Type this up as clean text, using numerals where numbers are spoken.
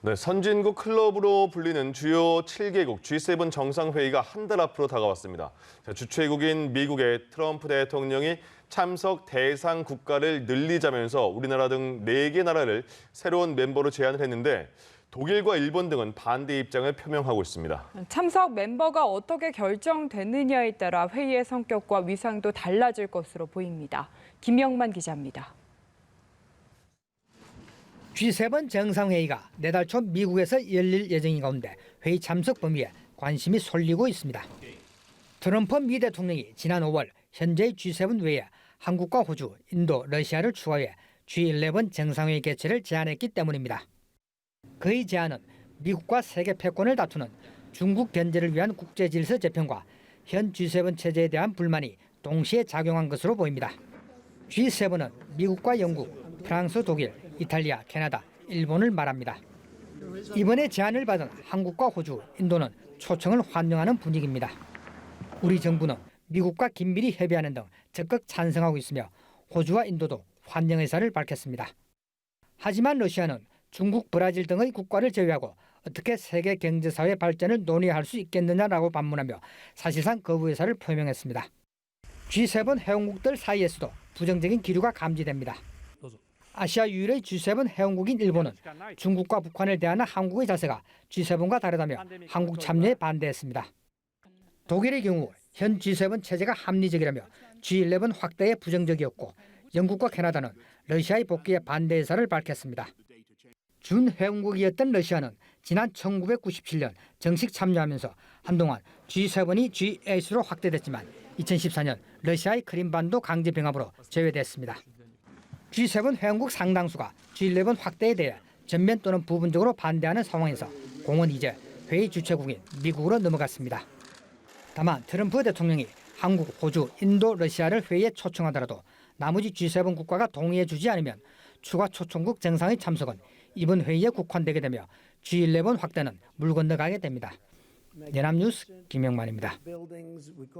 네, 선진국 클럽으로 불리는 주요 7개국 G7 정상회의가 한 달 앞으로 다가왔습니다. 주최국인 미국의 트럼프 대통령이 참석 대상 국가를 늘리자면서 우리나라 등 4개 나라를 새로운 멤버로 제안을 했는데 독일과 일본 등은 반대 입장을 표명하고 있습니다. 참석 멤버가 어떻게 결정되느냐에 따라 회의의 성격과 위상도 달라질 것으로 보입니다. 김영만 기자입니다. G7 정상회의가 내달 초 미국에서 열릴 예정인 가운데 회의 참석 범위에 관심이 쏠리고 있습니다. 트럼프 미 대통령이 지난 5월 현재의 G7 외에 한국과 호주, 인도, 러시아를 추가해 G11 정상회의 개최를 제안했기 때문입니다. 그의 제안은 미국과 세계 패권을 다투는 중국 견제를 위한 국제질서 재편과 현 G7 체제에 대한 불만이 동시에 작용한 것으로 보입니다. G7은 미국과 영국, 프랑스, 독일, 이탈리아, 캐나다, 일본을 말합니다. 이번에 제안을 받은 한국과 호주, 인도는 초청을 환영하는 분위기입니다. 우리 정부는 미국과 긴밀히 협의하는 등 적극 찬성하고 있으며 호주와 인도도 환영 의사를 밝혔습니다. 하지만 러시아는 중국, 브라질 등의 국가를 제외하고 어떻게 세계 경제사회 발전을 논의할 수 있겠느냐라고 반문하며 사실상 거부 의사를 표명했습니다. G7 회원국들 사이에서도 부정적인 기류가 감지됩니다. 아시아 유일의 G7 회원국인 일본은 중국과 북한을 대하는 한국의 자세가 G7과 다르다며 한국 참여에 반대했습니다. 독일의 경우 현 G7 체제가 합리적이라며 G11 확대에 부정적이었고 영국과 캐나다는 러시아의 복귀에 반대 의사를 밝혔습니다. 준회원국이었던 러시아는 지난 1997년 정식 참여하면서 한동안 G7이 G8로 확대됐지만 2014년 러시아의 크림반도 강제 병합으로 제외됐습니다. G7 회원국 상당수가 G11 확대에 대해 전면 또는 부분적으로 반대하는 상황에서 공은 이제 회의 주최국인 미국으로 넘어갔습니다. 다만 트럼프 대통령이 한국, 호주, 인도, 러시아를 회의에 초청하더라도 나머지 G7 국가가 동의해주지 않으면 추가 초청국 정상의 참석은 이번 회의에 국한되게 되며 G11 확대는 물 건너가게 됩니다. 연합뉴스 김영만입니다.